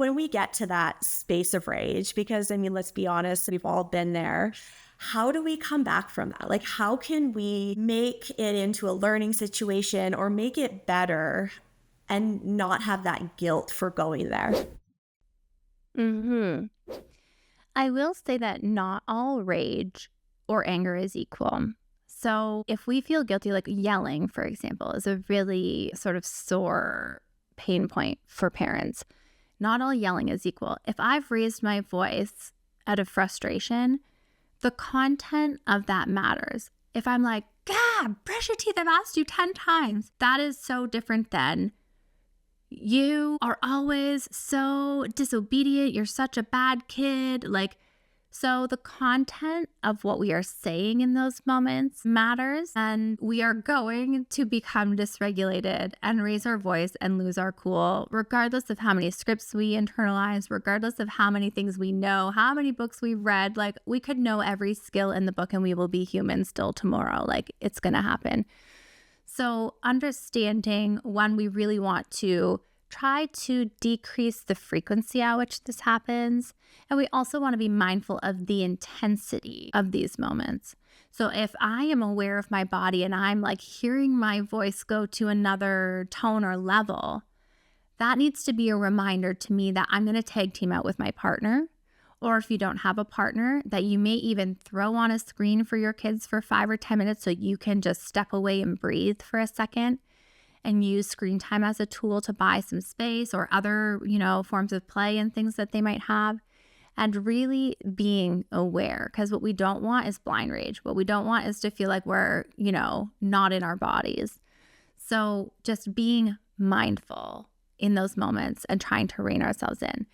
when we get to that space of rage, because I mean, let's be honest, we've all been there. How do we come back from that? Like, how can we make it into a learning situation or make it better and not have that guilt for going there? I will say that not all rage or anger is equal. So if we feel guilty, like yelling, for example, is a really sort of sore pain point for parents. Not all yelling is equal. If I've raised my voice out of frustration, the content of that matters. If I'm like, God, brush your teeth, I've asked you 10 times, that is so different than you are always so disobedient. You're such a bad kid. Like, so the content of what we are saying in those moments matters, and we are going to become dysregulated and raise our voice and lose our cool, regardless of how many scripts we internalize, regardless of how many things we know, how many books we've read. Like, we could know every skill in the book and we will be human still tomorrow. Like, it's going to happen. So understanding when we really want to try to decrease the frequency at which this happens. And we also want to be mindful of the intensity of these moments. So if I am aware of my body and I'm like hearing my voice go to another tone or level, that needs to be a reminder to me that I'm going to tag team out with my partner. Or if you don't have a partner, that you may even throw on a screen for your kids for 5 or 10 minutes so you can just step away and breathe for a second and use screen time as a tool to buy some space or other, forms of play and things that they might have. And really being aware, because what we don't want is blind rage. What we don't want is to feel like we're, not in our bodies. So just being mindful in those moments and trying to rein ourselves in.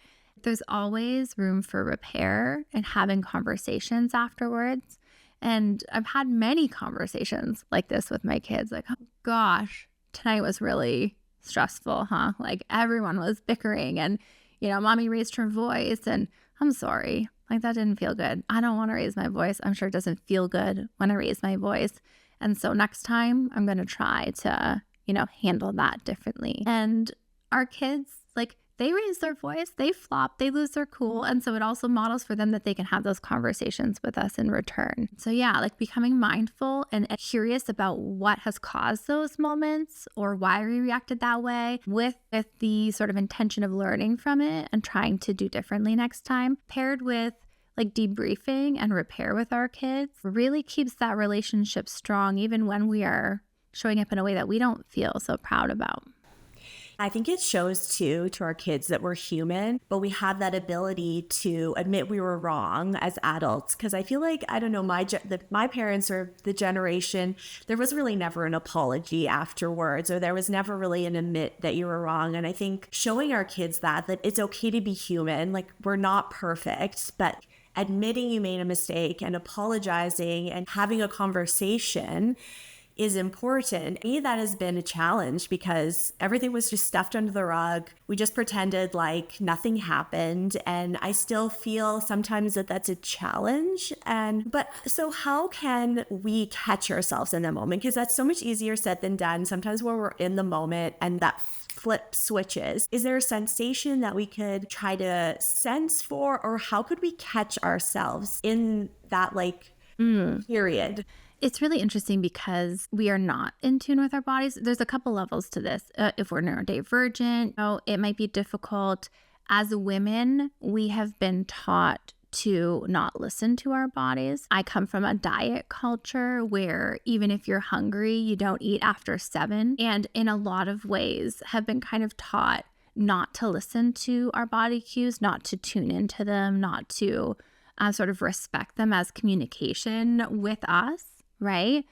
There's always room for repair and having conversations afterwards. And I've had many conversations like this with my kids, like, oh gosh, tonight was really stressful, huh? Like everyone was bickering and, mommy raised her voice and I'm sorry. Like that didn't feel good. I don't want to raise my voice. I'm sure it doesn't feel good when I raise my voice. And so next time I'm going to try to, handle that differently. And our kids, they raise their voice, they flop, they lose their cool. And so it also models for them that they can have those conversations with us in return. So yeah, becoming mindful and curious about what has caused those moments or why we reacted that way with the sort of intention of learning from it and trying to do differently next time, paired with debriefing and repair with our kids, really keeps that relationship strong even when we are showing up in a way that we don't feel so proud about. I think it shows too to our kids that we're human, but we have that ability to admit we were wrong as adults. Because I feel like, I don't know, my parents or the generation, there was really never an apology afterwards, or there was never really an admit that you were wrong. And I think showing our kids that it's okay to be human, we're not perfect, but admitting you made a mistake and apologizing and having a conversation is important. To me, that has been a challenge because everything was just stuffed under the rug. We just pretended like nothing happened. And I still feel sometimes that that's a challenge. But so how can we catch ourselves in the moment? Because that's so much easier said than done. Sometimes when we're in the moment and that flip switches, is there a sensation that we could try to sense for, or how could we catch ourselves in that period? It's really interesting because we are not in tune with our bodies. There's a couple levels to this. If we're neurodivergent, it might be difficult. As women, we have been taught to not listen to our bodies. I come from a diet culture where even if you're hungry, you don't eat after 7. And in a lot of ways have been kind of taught not to listen to our body cues, not to tune into them, not to sort of respect them as communication with us. Right?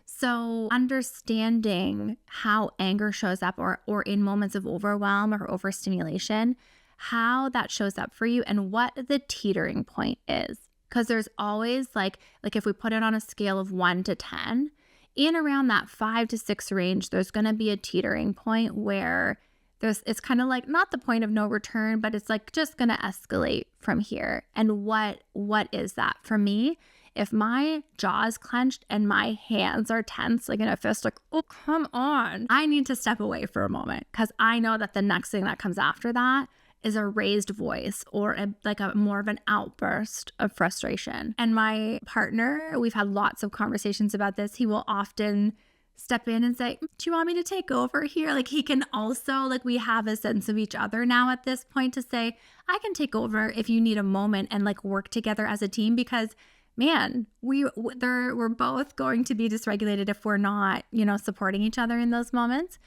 So understanding how anger shows up or in moments of overwhelm or overstimulation, how that shows up for you and what the teetering point is. Because there's always if we put it on a scale of 1 to 10, in around that 5 to 6 range, there's going to be a teetering point where it's kind of not the point of no return, but it's just going to escalate from here. And what is that? For me, if my jaw is clenched and my hands are tense, in a fist, oh, come on, I need to step away for a moment because I know that the next thing that comes after that is a raised voice or like a more of an outburst of frustration. And my partner, we've had lots of conversations about this. He will often step in and say, do you want me to take over here? Like he can also, like we have a sense of each other now at this point to say, I can take over if you need a moment and like work together as a team, because man, we're both going to be dysregulated if we're not, supporting each other in those moments.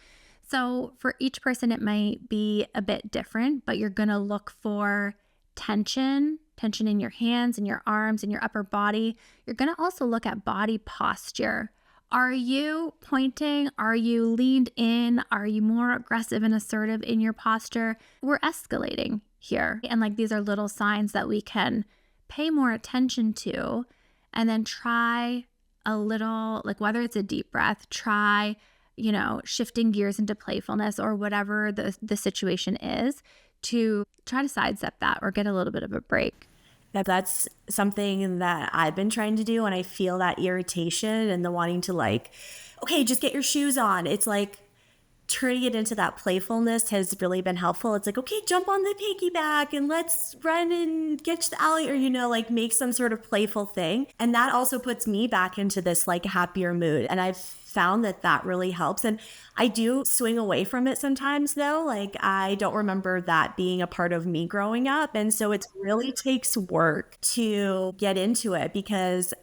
So for each person, it might be a bit different, but you're going to look for tension in your hands, in your arms, in your upper body. You're going to also look at body posture. Are you pointing? Are you leaned in? Are you more aggressive and assertive in your posture? We're escalating here. And like these are little signs that we can pay more attention to, and then try a little, like whether it's a deep breath, try, shifting gears into playfulness or whatever the situation is, to try to sidestep that or get a little bit of a break. That's something that I've been trying to do, and I feel that irritation and the wanting to like, okay, just get your shoes on. It's like turning it into that playfulness has really been helpful. It's like, okay, jump on the piggyback and let's run and get to the alley, or, like make some sort of playful thing. And that also puts me back into this like happier mood. And I've found that really helps. And I do swing away from it sometimes though. Like I don't remember that being a part of me growing up. And so it really takes work to get into it, because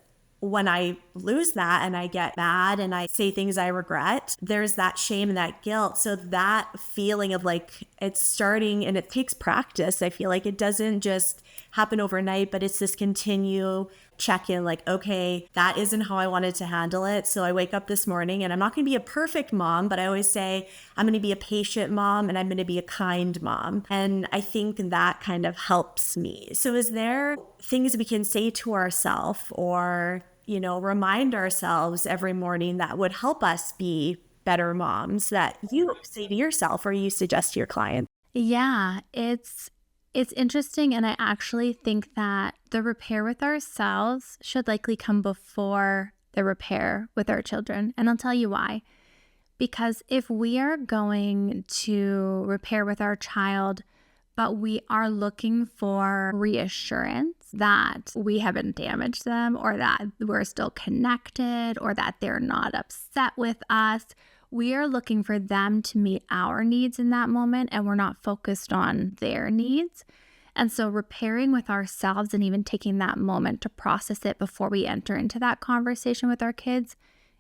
when I lose that and I get mad and I say things I regret, there's that shame and that guilt. So that feeling of like it's starting, and it takes practice. I feel like it doesn't just happen overnight, but it's this continue check-in, like, okay, that isn't how I wanted to handle it. So I wake up this morning and I'm not going to be a perfect mom, but I always say I'm going to be a patient mom and I'm going to be a kind mom. And I think that kind of helps me. So is there things we can say to ourselves or remind ourselves every morning that would help us be better moms that you say to yourself or you suggest to your client? Yeah, it's interesting. And I actually think that the repair with ourselves should likely come before the repair with our children. And I'll tell you why. Because if we are going to repair with our child, but we are looking for reassurance that we haven't damaged them, or that we're still connected, or that they're not upset with us, we are looking for them to meet our needs in that moment, and we're not focused on their needs. And so repairing with ourselves and even taking that moment to process it before we enter into that conversation with our kids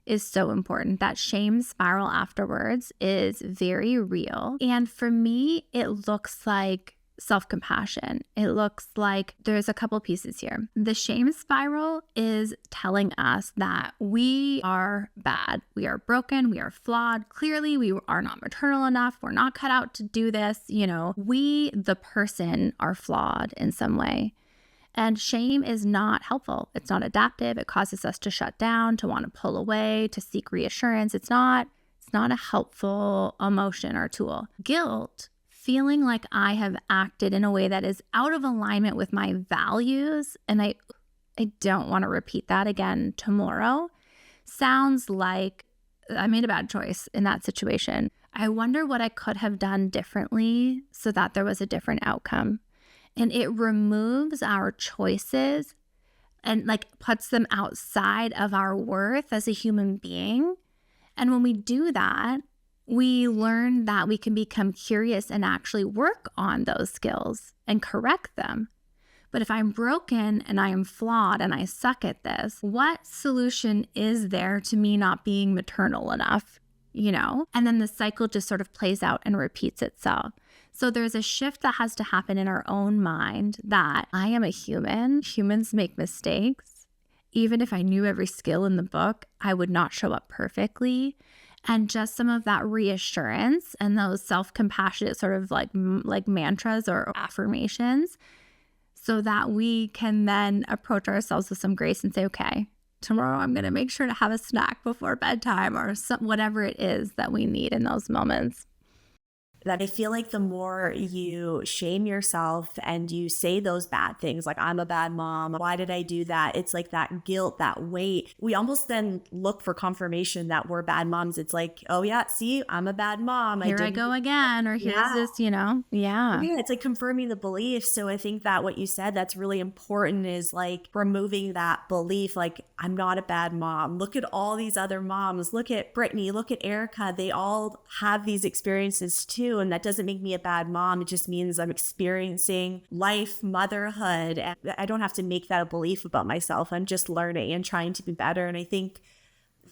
is so important. That shame spiral afterwards is very real. And for me, it looks like self-compassion. It looks like there's a couple pieces here. The shame spiral is telling us that we are bad. We are broken. We are flawed. Clearly, we are not maternal enough. We're not cut out to do this. We, the person, are flawed in some way. And shame is not helpful. It's not adaptive. It causes us to shut down, to want to pull away, to seek reassurance. It's not a helpful emotion or tool. Guilt, feeling like I have acted in a way that is out of alignment with my values, and I don't want to repeat that again tomorrow, sounds like I made a bad choice in that situation. I wonder what I could have done differently so that there was a different outcome. And it removes our choices and like puts them outside of our worth as a human being. And when we do that, we learn that we can become curious and actually work on those skills and correct them. But if I'm broken and I am flawed and I suck at this, what solution is there to me not being maternal enough? And then the cycle just sort of plays out and repeats itself. So there's a shift that has to happen in our own mind that I am a human. Humans make mistakes. Even if I knew every skill in the book, I would not show up perfectly. And just some of that reassurance and those self-compassionate sort of like mantras or affirmations, so that we can then approach ourselves with some grace and say, okay, tomorrow I'm going to make sure to have a snack before bedtime, or whatever it is that we need in those moments. that I feel like the more you shame yourself and you say those bad things, like, I'm a bad mom, why did I do that? It's like that guilt, that weight. We almost then look for confirmation that we're bad moms. It's like, oh yeah, see, I'm a bad mom. Here I go again, or here's Yeah. this, Yeah. Yeah, it's like confirming the belief. So I think that what you said that's really important is like removing that belief, like, I'm not a bad mom. Look at all these other moms. Look at Brittany, look at Erica. They all have these experiences too. And that doesn't make me a bad mom. It just means I'm experiencing life, motherhood. And I don't have to make that a belief about myself. I'm just learning and trying to be better. And I think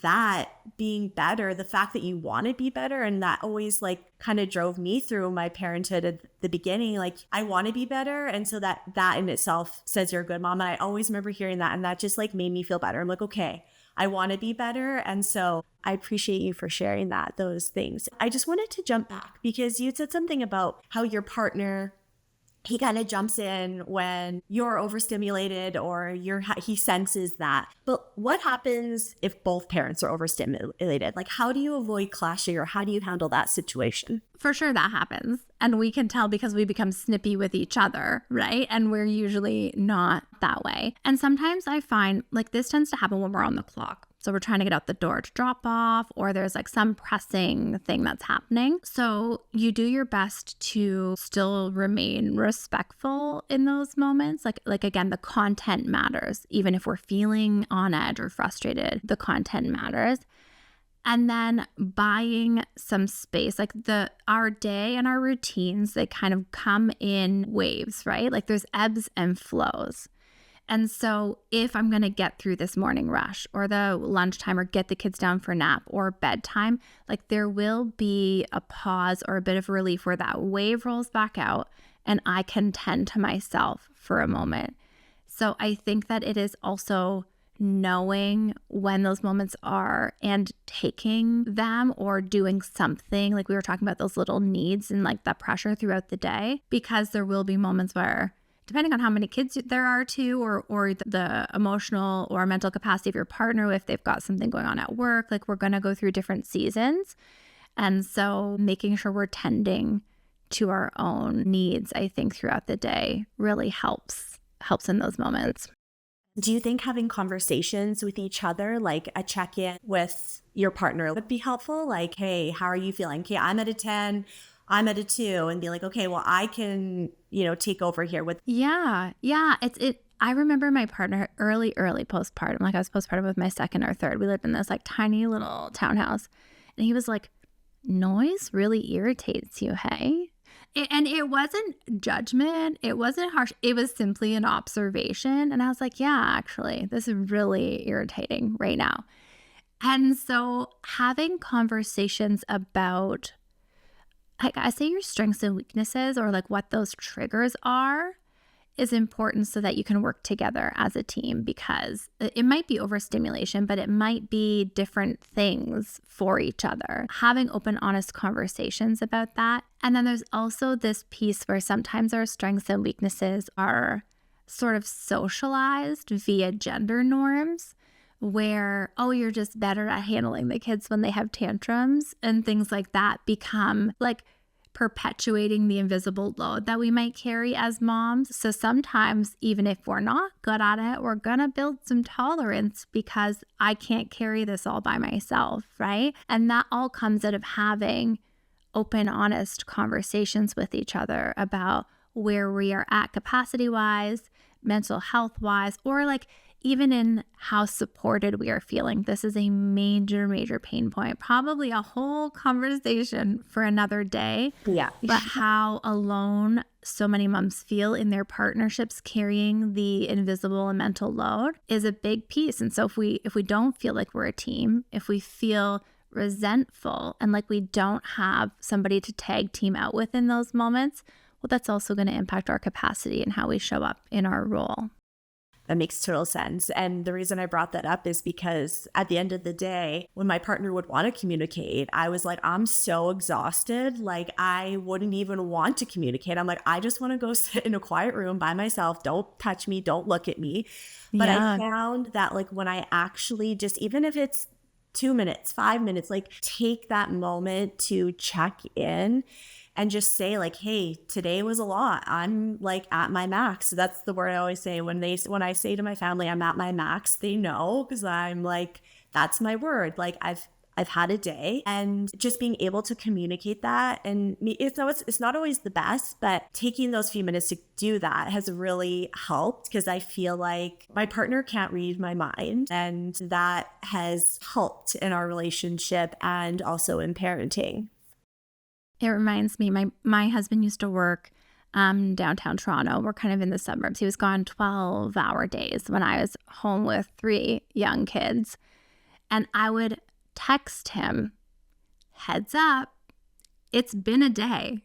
that being better, the fact that you want to be better, and that always like kind of drove me through my parenthood at the beginning, like, I want to be better. And so that in itself says you're a good mom. And I always remember hearing that, and that just like made me feel better. I'm like, okay, I want to be better. And so I appreciate you for sharing those things. I just wanted to jump back because you said something about how your partner, he kind of jumps in when you're overstimulated or he senses that. But what happens if both parents are overstimulated? Like, how do you avoid clashing, or how do you handle that situation? For sure that happens. And we can tell because we become snippy with each other, right? And we're usually not that way. And sometimes I find like this tends to happen when we're on the clock. So we're trying to get out the door to drop off, or there's like some pressing thing that's happening. So you do your best to still remain respectful in those moments. Like again, the content matters. Even if we're feeling on edge or frustrated, the content matters. And then buying some space, like our day and our routines, they kind of come in waves, right? Like there's ebbs and flows. And so if I'm going to get through this morning rush or the lunchtime or get the kids down for nap or bedtime, like there will be a pause or a bit of relief where that wave rolls back out and I can tend to myself for a moment. So I think that it is also knowing when those moments are and taking them or doing something, like we were talking about those little needs and like that pressure throughout the day, because there will be moments where, depending on how many kids there are too, or the emotional or mental capacity of your partner, if they've got something going on at work, like we're going to go through different seasons. And so making sure we're tending to our own needs, I think throughout the day really helps in those moments. Do you think having conversations with each other, like a check-in with your partner, would be helpful? Like, hey, how are you feeling? Okay, I'm at a 10, I'm at a 2, and be like, okay, well, I can, take over here with. Yeah. I remember my partner early postpartum, like I was postpartum with my second or third. We lived in this like tiny little townhouse. And he was like, noise really irritates you, hey? And it wasn't judgment. It wasn't harsh. It was simply an observation. And I was like, yeah, actually, this is really irritating right now. And so having conversations about, like I say, your strengths and weaknesses, or like what those triggers are, is important so that you can work together as a team, because it might be overstimulation, but it might be different things for each other. Having open, honest conversations about that. And then there's also this piece where sometimes our strengths and weaknesses are sort of socialized via gender norms, where, oh, you're just better at handling the kids when they have tantrums, and things like that become like perpetuating the invisible load that we might carry as moms. So sometimes, even if we're not good at it, we're gonna build some tolerance because I can't carry this all by myself, right? And that all comes out of having open, honest conversations with each other about where we are at capacity-wise, mental health-wise, or like even in how supported we are feeling. This is a major, major pain point. Probably a whole conversation for another day. Yeah. But how alone so many moms feel in their partnerships carrying the invisible and mental load is a big piece. And so if we don't feel like we're a team, if we feel resentful and like we don't have somebody to tag team out with in those moments, well, that's also going to impact our capacity and how we show up in our role. That makes total sense. And the reason I brought that up is because at the end of the day, when my partner would want to communicate, I was like, I'm so exhausted. Like, I wouldn't even want to communicate. I'm like, I just want to go sit in a quiet room by myself. Don't touch me. Don't look at me. But I found that like when I actually just, even if it's 2 minutes, 5 minutes, like take that moment to check in and just say like, hey, today was a lot. I'm like at my max. That's the word I always say when I say to my family, I'm at my max, they know, because I'm like, that's my word. Like I've had a day, and just being able to communicate that. And it's not always the best, but taking those few minutes to do that has really helped, because I feel like my partner can't read my mind, and that has helped in our relationship and also in parenting. It reminds me, my husband used to work downtown Toronto. We're kind of in the suburbs. He was gone 12-hour days when I was home with 3 young kids. And I would text him, heads up, it's been a day.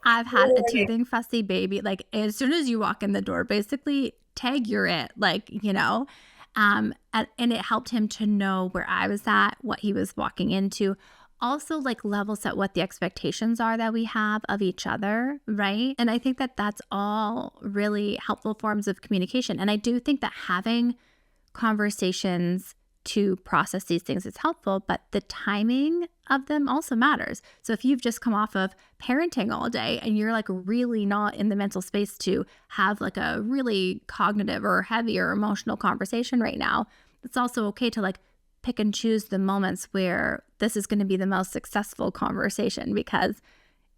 I've had a teething fussy baby. Like, as soon as you walk in the door, basically tag you're it, like, and it helped him to know where I was at, what he was walking into. Also, like, level set what the expectations are that we have of each other, right? And I think that that's all really helpful forms of communication. And I do think that having conversations to process these things is helpful, but the timing of them also matters. So if you've just come off of parenting all day and you're like really not in the mental space to have like a really cognitive or heavy or emotional conversation right now, it's also okay to like pick and choose the moments where this is going to be the most successful conversation, because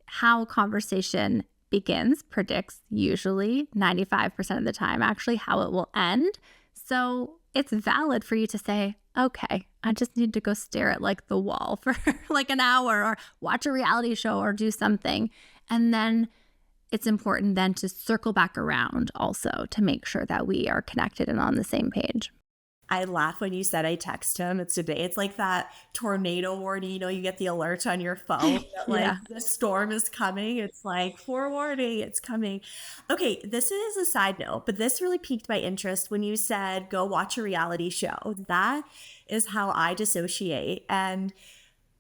how conversation begins predicts usually 95% of the time actually how it will end. So it's valid for you to say, okay, I just need to go stare at like the wall for like an hour, or watch a reality show, or do something. And then it's important then to circle back around also to make sure that we are connected and on the same page. I laugh when you said I text him. It's like that tornado warning, you get the alert on your phone that like the storm is coming. It's like forewarning, it's coming. Okay, this is a side note, but this really piqued my interest when you said go watch a reality show. That is how I dissociate. And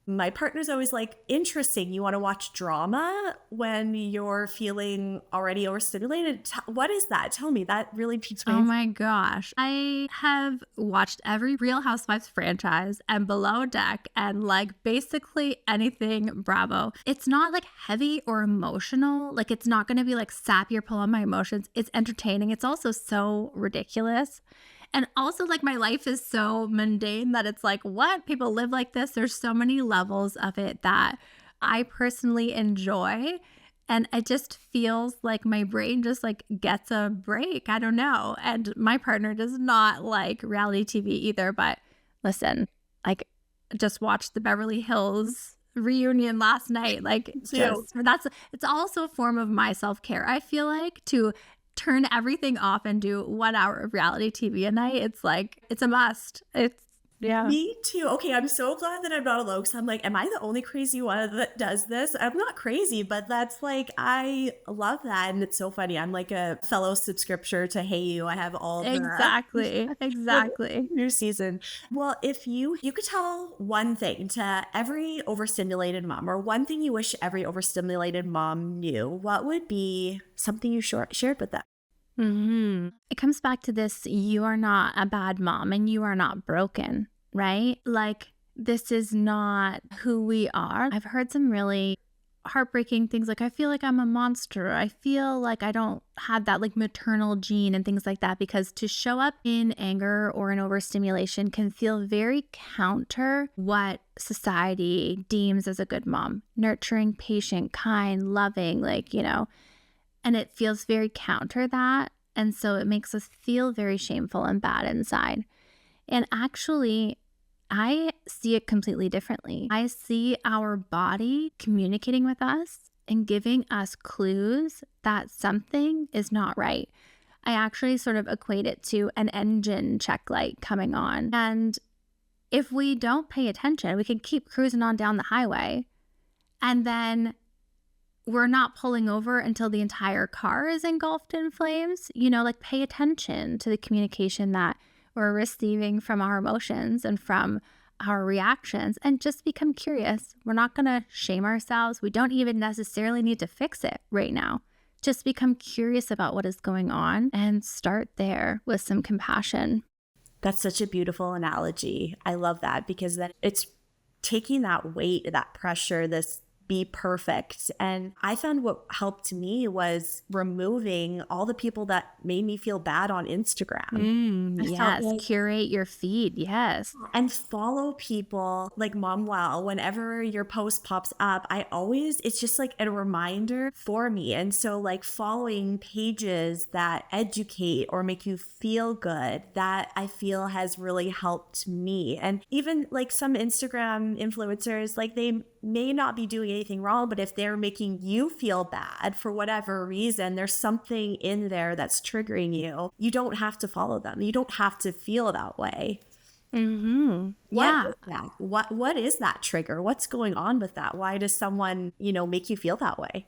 my partner's always like, interesting, you want to watch drama when you're feeling already overstimulated? What is that? Tell me. That really piques my interest. Oh my gosh. I have watched every Real Housewives franchise and Below Deck and like basically anything Bravo. It's not like heavy or emotional. Like, it's not going to be like sappy or pull on my emotions. It's entertaining. It's also so ridiculous. And also, like, my life is so mundane that it's like, what? People live like this? There's so many levels of it that I personally enjoy. And it just feels like my brain just like gets a break. I don't know. And my partner does not like reality TV either. But listen, like, just watched the Beverly Hills reunion last night. Like, it's also a form of my self-care. I feel like, to turn everything off and do 1 hour of reality TV a night. It's like, it's a must. Me too. Okay, I'm so glad that I'm not alone, because I'm like, am I the only crazy one that does this? I'm not crazy, but that's like, I love that. And it's so funny. I'm like a fellow subscriber to Hey You. I have all the Exactly. New season. Well, if you could tell one thing to every overstimulated mom, or one thing you wish every overstimulated mom knew, what would be something you shared with them? It comes back to this: you are not a bad mom and you are not broken, right? Like, this is not who we are. I've heard some really heartbreaking things like, I feel like I'm a monster. I feel like I don't have that like maternal gene and things like that, because to show up in anger or in overstimulation can feel very counter what society deems as a good mom: nurturing, patient, kind, loving, like, and it feels very counter that. And so it makes us feel very shameful and bad inside. And actually, I see it completely differently. I see our body communicating with us and giving us clues that something is not right. I actually sort of equate it to an engine check light coming on. And if we don't pay attention, we can keep cruising on down the highway, and then we're not pulling over until the entire car is engulfed in flames. Like, pay attention to the communication that we're receiving from our emotions and from our reactions, and just become curious. We're not going to shame ourselves. We don't even necessarily need to fix it right now. Just become curious about what is going on and start there with some compassion. That's such a beautiful analogy. I love that, because then it's taking that weight, that pressure, this be perfect. And I found what helped me was removing all the people that made me feel bad on Instagram. Yes, curate your feed. Yes. And follow people like Momwell. Whenever your post pops up, it's just like a reminder for me. And so like following pages that educate or make you feel good, that I feel has really helped me. And even like some Instagram influencers, like they may not be doing anything wrong, but if they're making you feel bad for whatever reason, there's something in there that's triggering you. You don't have to follow them. You don't have to feel that way. Yeah. What is that trigger? What's going on with that? Why does someone, make you feel that way?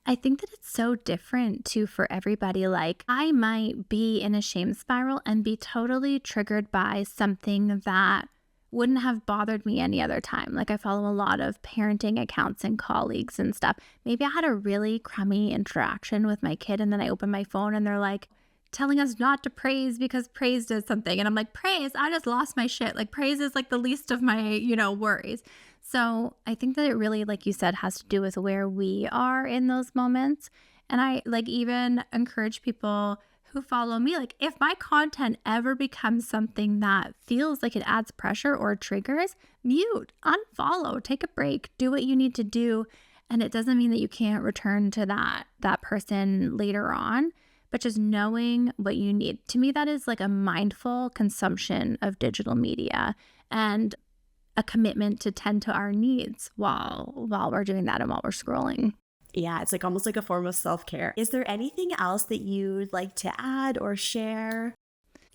I think that it's so different too for everybody. Like I might be in a shame spiral and be totally triggered by something that wouldn't have bothered me any other time. Like I follow a lot of parenting accounts and colleagues and stuff. Maybe I had a really crummy interaction with my kid and then I open my phone and they're like telling us not to praise because praise does something. And I'm like, praise? I just lost my shit. Like praise is like the least of my, worries. So I think that it really, like you said, has to do with where we are in those moments. And I like even encourage people who follow me, like if my content ever becomes something that feels like it adds pressure or triggers, mute, unfollow, take a break, do what you need to do. And it doesn't mean that you can't return to that person later on, but just knowing what you need. To me, that is like a mindful consumption of digital media and a commitment to tend to our needs while we're doing that and while we're scrolling. Yeah, it's like almost like a form of self-care. Is there anything else that you'd like to add or share?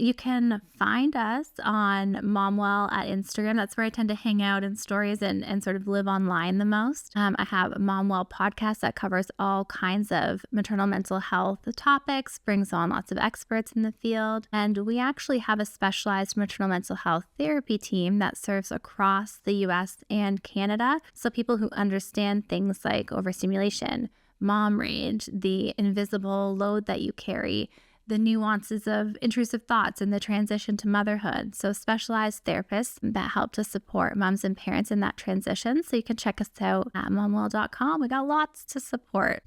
You can find us on Momwell at Instagram. That's where I tend to hang out in stories and sort of live online the most. I have a Momwell podcast that covers all kinds of maternal mental health topics, brings on lots of experts in the field. And we actually have a specialized maternal mental health therapy team that serves across the US and Canada. So people who understand things like overstimulation, mom rage, the invisible load that you carry, the nuances of intrusive thoughts and the transition to motherhood. So specialized therapists that help to support moms and parents in that transition. So you can check us out at momwell.com. We got lots to support.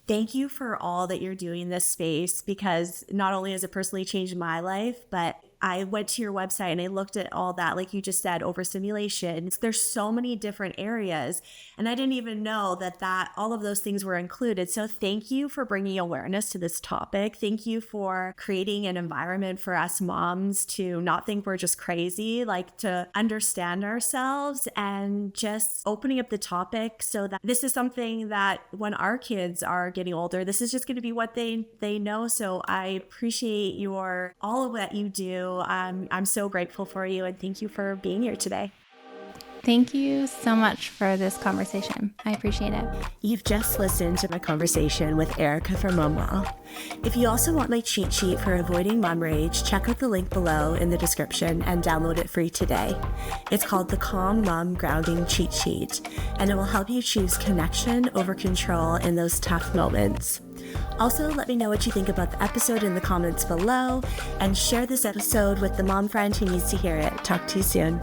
Thank you for all that you're doing in this space, because not only has it personally changed my life, but I went to your website and I looked at all that, like you just said, overstimulation. There's so many different areas, and I didn't even know that all of those things were included. So thank you for bringing awareness to this topic. Thank you for creating an environment for us moms to not think we're just crazy, like to understand ourselves and just opening up the topic so that this is something that when our kids are getting older, this is just going to be what they know. So I appreciate all of what you do. I'm so grateful for you, and thank you for being here today. Thank you so much for this conversation. I appreciate it. You've just listened to my conversation with Erica from Momwell. If you also want my cheat sheet for avoiding mom rage, check out the link below in the description and download it free today. It's called the Calm Mom Grounding Cheat Sheet, and it will help you choose connection over control in those tough moments. Also, let me know what you think about the episode in the comments below, and share this episode with the mom friend who needs to hear it. Talk to you soon.